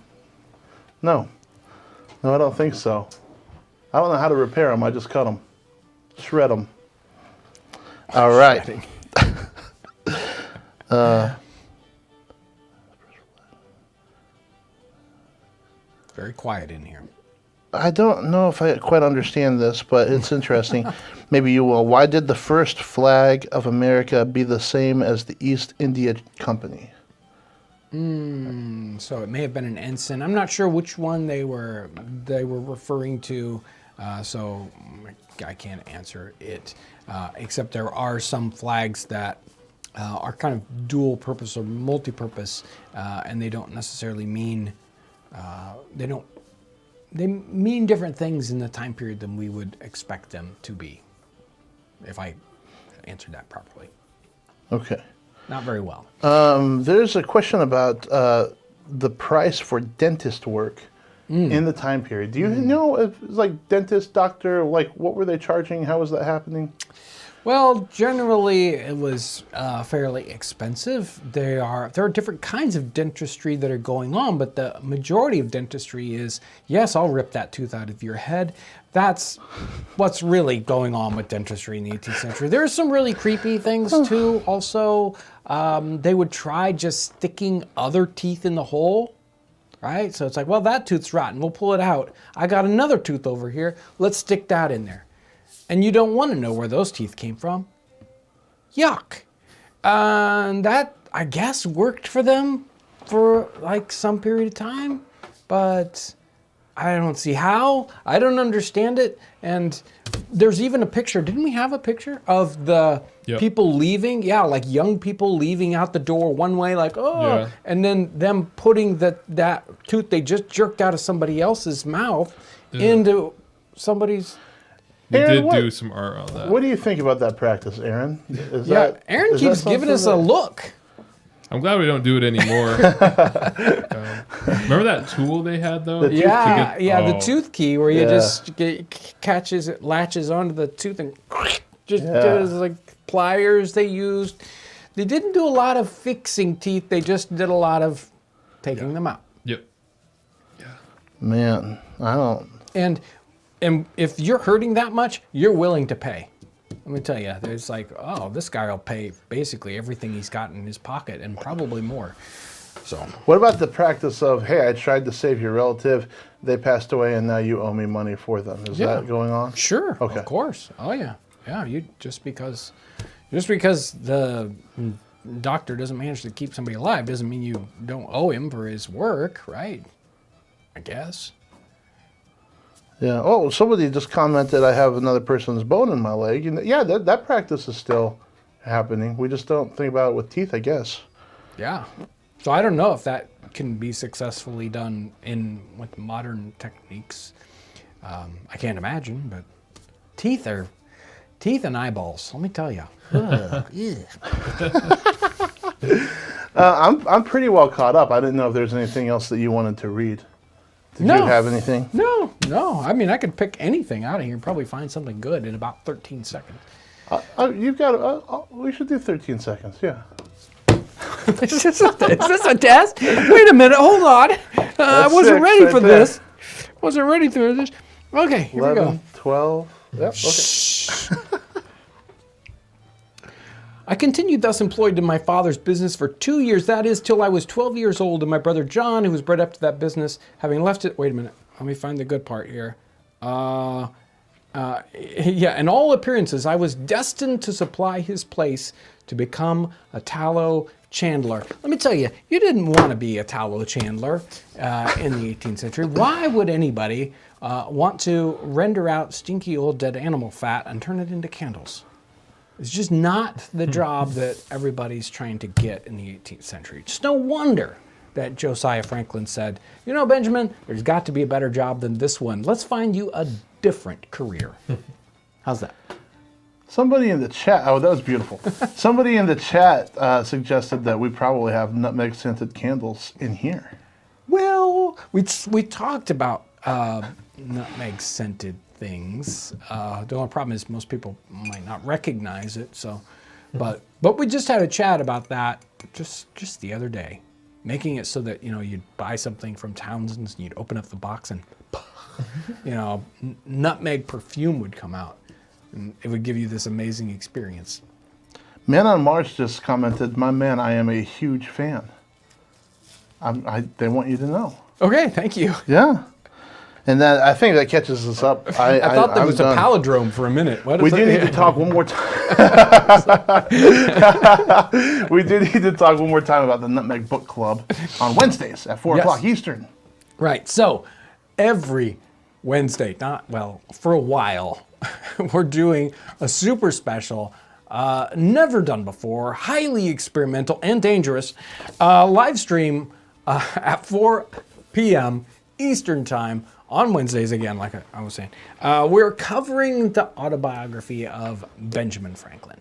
No, I don't think so. I don't know how to repair them. I just cut them. Shred them. All right. Very quiet in here. I don't know if I quite understand this, but it's interesting. Maybe you will. Why did the first flag of America be the same as the East India Company? So it may have been an ensign. I'm not sure which one they were referring to, so I can't answer it. Except there are some flags that are kind of dual purpose or multi-purpose, and they don't necessarily mean they mean different things in the time period than we would expect them to be, if I answered that properly. Okay. Not very well. There's a question about the price for dentist work in the time period. Do you know if it's like dentist, doctor, like what were they charging? How was that happening? Well, generally it was fairly expensive. There are different kinds of dentistry that are going on, but the majority of dentistry is, yes, I'll rip that tooth out of your head. That's what's really going on with dentistry in the 18th century. There's some really creepy things too. Also, they would try just sticking other teeth in the hole, right? So it's like, well, that tooth's rotten. We'll pull it out. I got another tooth over here. Let's stick that in there. And you don't want to know where those teeth came from. Yuck. And that, I guess, worked for them for like some period of time, but I don't see how. I don't understand it. And there's even a picture. Didn't we have a picture of the people leaving? Yeah, like young people leaving out the door one way, like, oh, yeah. And then them putting that tooth they just jerked out of somebody else's mouth into somebody's... We Aaron, did do some art on that. What do you think about that practice, Aaron? Aaron keeps giving us a look. I'm glad we don't do it anymore. Remember that tool they had though? The tooth key where you just latches onto the tooth and does like pliers they used. They didn't do a lot of fixing teeth. They just did a lot of taking them out. Yep. Yeah. Man, I don't. And if you're hurting that much, you're willing to pay. Let me tell you, there's like, oh, this guy will pay basically everything he's got in his pocket and probably more. So, what about the practice of, hey, I tried to save your relative, they passed away, and now you owe me money for them? Is that going on? Sure, okay. Of course. Oh yeah, yeah. You just because the doctor doesn't manage to keep somebody alive doesn't mean you don't owe him for his work, right? I guess. Yeah. Oh, somebody just commented I have another person's bone in my leg. And yeah, that practice is still happening. We just don't think about it with teeth, I guess. Yeah. So I don't know if that can be successfully done with modern techniques. I can't imagine, but teeth and eyeballs. Let me tell you. I'm pretty well caught up. I didn't know if there's anything else that you wanted to read. Did you have anything? No. I mean, I could pick anything out of here and probably find something good in about 13 seconds. You've got. We should do 13 seconds. Yeah. Is this a test? Wait a minute. Hold on. I wasn't ready for this. Wasn't ready for this. Okay, here 11, we go. 12. Yep. Okay. I continued thus employed in my father's business for 2 years, that is, till I was 12 years old, and my brother John, who was bred up to that business, having left it... Wait a minute. Let me find the good part here. In all appearances, I was destined to supply his place to become a tallow chandler. Let me tell you, you didn't want to be a tallow chandler in the 18th century. Why would anybody want to render out stinky old dead animal fat and turn it into candles? It's just not the job that everybody's trying to get in the 18th century. It's no wonder that Josiah Franklin said, you know, Benjamin, there's got to be a better job than this one. Let's find you a different career. How's that? Somebody in the chat, that was beautiful. Somebody in the chat suggested that we probably have nutmeg scented candles in here. Well, we talked about nutmeg scented things. The only problem is most people might not recognize it. So, but we just had a chat about that just the other day, making it so that you'd buy something from Townsends and you'd open up the box and nutmeg perfume would come out, and it would give you this amazing experience. Man on Mars just commented, "My man, I am a huge fan." They want you to know. Okay, thank you. Yeah. And that, I think that catches us up. I thought there was a palindrome for a minute. We do need to talk one more time. We do need to talk one more time about the Nutmeg Book Club on Wednesdays at 4 o'clock Eastern. Right. So every Wednesday, for a while, we're doing a super special, never done before, highly experimental and dangerous live stream at 4 p.m. Eastern Time. On Wednesdays, again, like I was saying, we're covering the autobiography of Benjamin Franklin.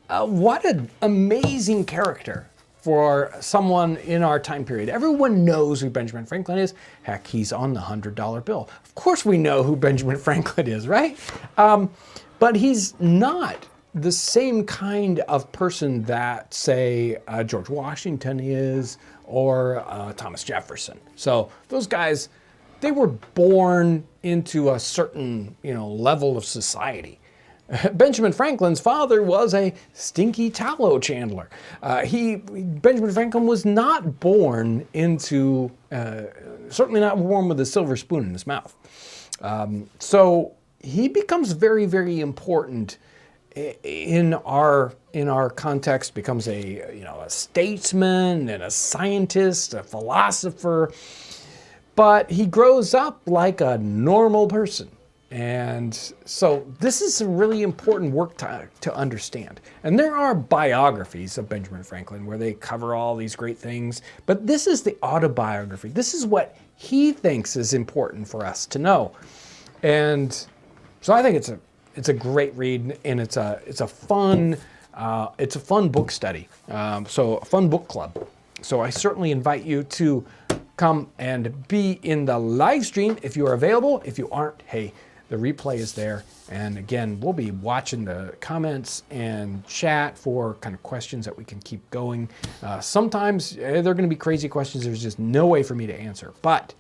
What an amazing character for someone in our time period. Everyone knows who Benjamin Franklin is. Heck, he's on the $100 bill. Of course we know who Benjamin Franklin is, right? But he's not the same kind of person that, say, George Washington is, or Thomas Jefferson. So those guys, they were born into a certain, level of society. Benjamin Franklin's father was a stinky tallow chandler. Benjamin Franklin was not born into, certainly not born with a silver spoon in his mouth. So he becomes very, very important in our context, becomes a statesman and a scientist, a philosopher, but he grows up like a normal person. And so this is a really important work to understand. And there are biographies of Benjamin Franklin where they cover all these great things, but this is the autobiography. This is what he thinks is important for us to know. And so I think it's a great read, and it's a fun book study. So a fun book club. So I certainly invite you to come and be in the live stream if you are available. If you aren't, hey, the replay is there. And again, we'll be watching the comments and chat for kind of questions that we can keep going. Sometimes they're going to be crazy questions. There's just no way for me to answer. But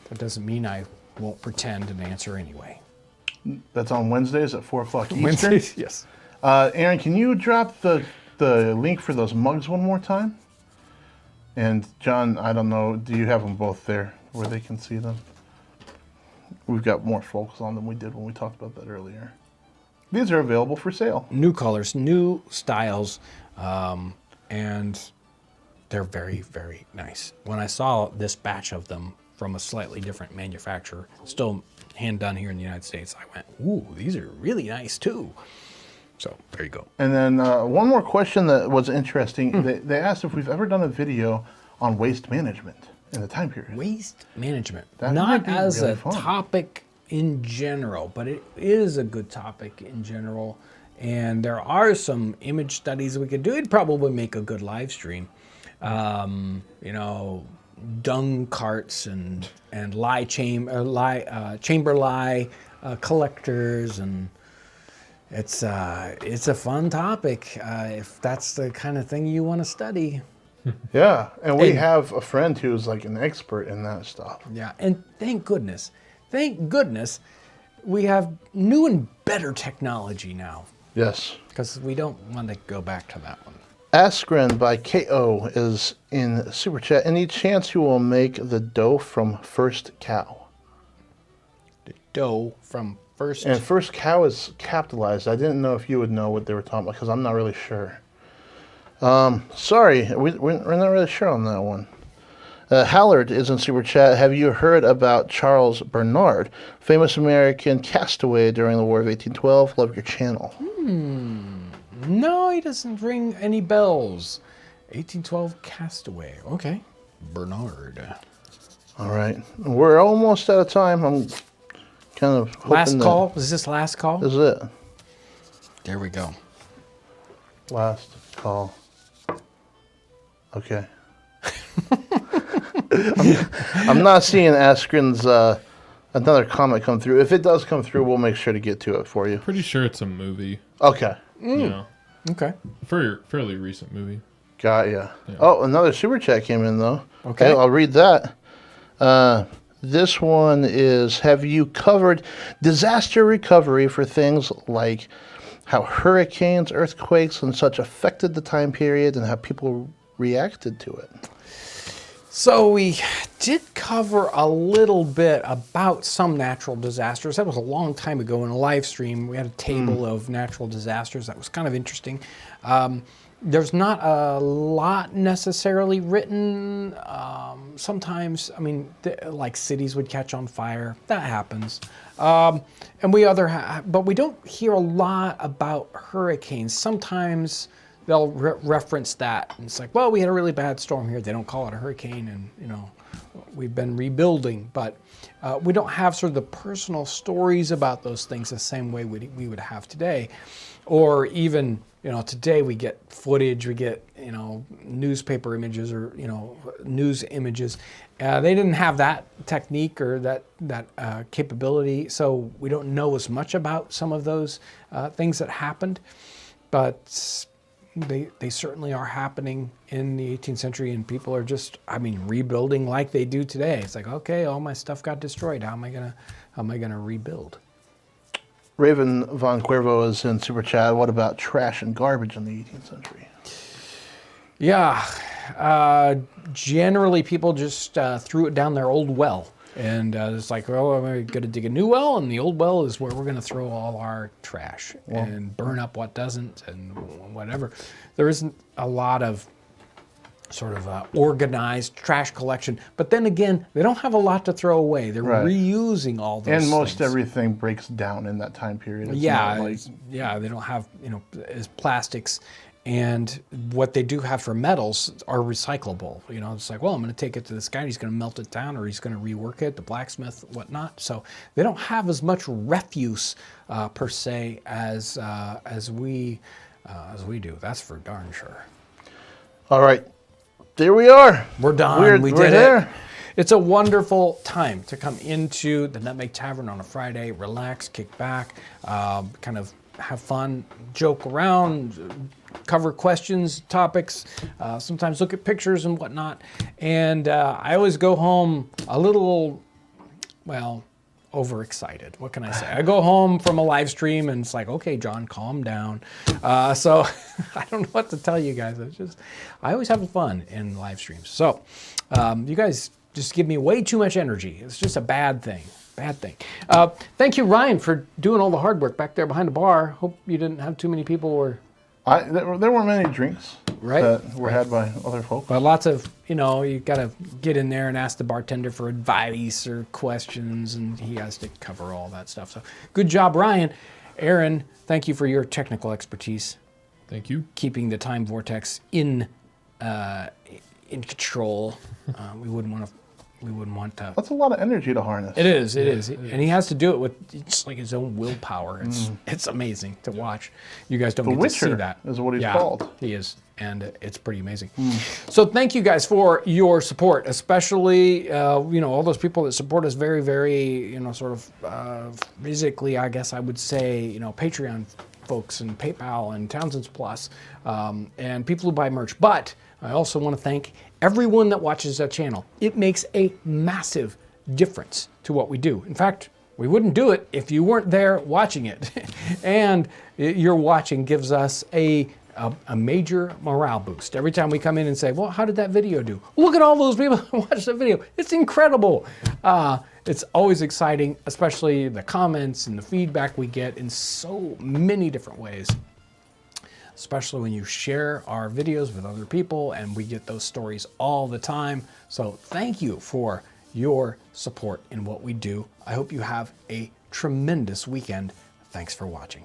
that doesn't mean I won't pretend and answer anyway. That's on Wednesdays at 4 o'clock Eastern? Wednesdays, yes. Aaron, can you drop the link for those mugs one more time? And John, I don't know, do you have them both there where they can see them? We've got more focus on them we did when we talked about that earlier. These are available for sale. New colors, new styles, and they're very, very nice. When I saw this batch of them from a slightly different manufacturer, still hand done here in the United States, I went, ooh, these are really nice too. So there you go. And then one more question that was interesting. They asked if we've ever done a video on waste management in the time period. Waste management. That might Not be as really a fun. topic in general, but it is a good topic in general. And there are some image studies we could do. It'd probably make a good live stream. Dung carts and chamber lye collectors, and it's a fun topic if that's the kind of thing you want to study. Yeah, and we have a friend who's like an expert in that stuff. Yeah, and thank goodness we have new and better technology now, Yes. because we don't want to go back to that one. Askren by KO is in Super Chat. Any chance you will make the dough from First Cow? The dough from first. And First Cow is capitalized. I didn't know if you would know what they were talking about because I'm not really sure. Sorry, we're not really sure on that one. Hallard is in Super Chat. Have you heard about Charles Bernard, famous American castaway during the War of 1812? Love your channel. No, he doesn't ring any bells. 1812 Castaway. Okay. Bernard. All right. We're almost out of time. I'm kind of hoping Last call? Is this last call? This is it. There we go. Last call. Okay. I'm not seeing Askren's another comment come through. If it does come through, we'll make sure to get to it for you. Pretty sure it's a movie. Okay. You know, Okay. fairly recent movie. Got ya. Yeah. Oh, another super chat came in though. Okay. I'll read that. This one is: have you covered disaster recovery for things like how hurricanes, earthquakes, and such affected the time period and how people reacted to it? So we did cover a little bit about some natural disasters. That was a long time ago in a live stream. We had a table of natural disasters. That was kind of interesting. There's not a lot necessarily written. Sometimes, like cities would catch on fire. That happens. But we don't hear a lot about hurricanes. Sometimes they'll reference that. And it's like, well, we had a really bad storm here. They don't call it a hurricane, and we've been rebuilding. But we don't have sort of the personal stories about those things the same way we would have today. or even, today we get footage, we get, newspaper images or, news images. They didn't have that technique or that capability, so we don't know as much about some of those things that happened, but they certainly are happening in the 18th century, and people are just, rebuilding like they do today. It's like, okay, all my stuff got destroyed. How am I gonna rebuild? Raven Von Cuervo is in Super Chat. What about trash and garbage in the 18th century? Yeah, generally people just threw it down their old well. And it's like, well, I'm going to dig a new well, and the old well is where we're going to throw all our trash and burn up what doesn't and whatever. There isn't a lot of sort of organized trash collection. But then again, they don't have a lot to throw away. They're reusing all those And most things. everything breaks down in that time period. It's Yeah, not like... they don't have, as plastics. And what they do have for metals are recyclable. It's like, well, I'm going to take it to this guy. He's going to melt it down, or he's going to rework it, the blacksmith, whatnot. So they don't have as much refuse per se as we do. That's for darn sure. All right, there we are. We're done. We did there. it. It's a wonderful time to come into the Nutmeg Tavern on a Friday, relax, kick back, kind of have fun, joke around, cover questions, topics, sometimes look at pictures and whatnot. And I always go home a little, overexcited. What can I say? I go home from a live stream and it's like, okay, John, calm down. So I don't know what to tell you guys. I always have fun in live streams. So you guys just give me way too much energy. It's just a bad thing. Bad thing. Thank you, Ryan, for doing all the hard work back there behind the bar. Hope you didn't have too many people or... There weren't many drinks that were had by other folks. But lots of, you got to get in there and ask the bartender for advice or questions, and he has to cover all that stuff. So good job, Ryan. Aaron, thank you for your technical expertise. Thank you. Keeping the time vortex in control. We wouldn't want to. That's a lot of energy to harness. It is, and he has to do it with just like his own willpower. It's amazing to watch. You guys don't get to see that. Is what he's called. He is, and it's pretty amazing. So thank you guys for your support, especially all those people that support us very, very sort of physically. I guess I would say Patreon folks and PayPal and Townsends Plus, and people who buy merch. But I also want to thank everyone that watches that channel. It makes a massive difference to what we do. In fact, we wouldn't do it if you weren't there watching it. And your watching gives us a major morale boost. Every time we come in and say, well, how did that video do? Look at all those people that watched the video. It's incredible. It's always exciting, especially the comments and the feedback we get in so many different ways. Especially when you share our videos with other people, and we get those stories all the time. So thank you for your support in what we do. I hope you have a tremendous weekend. Thanks for watching.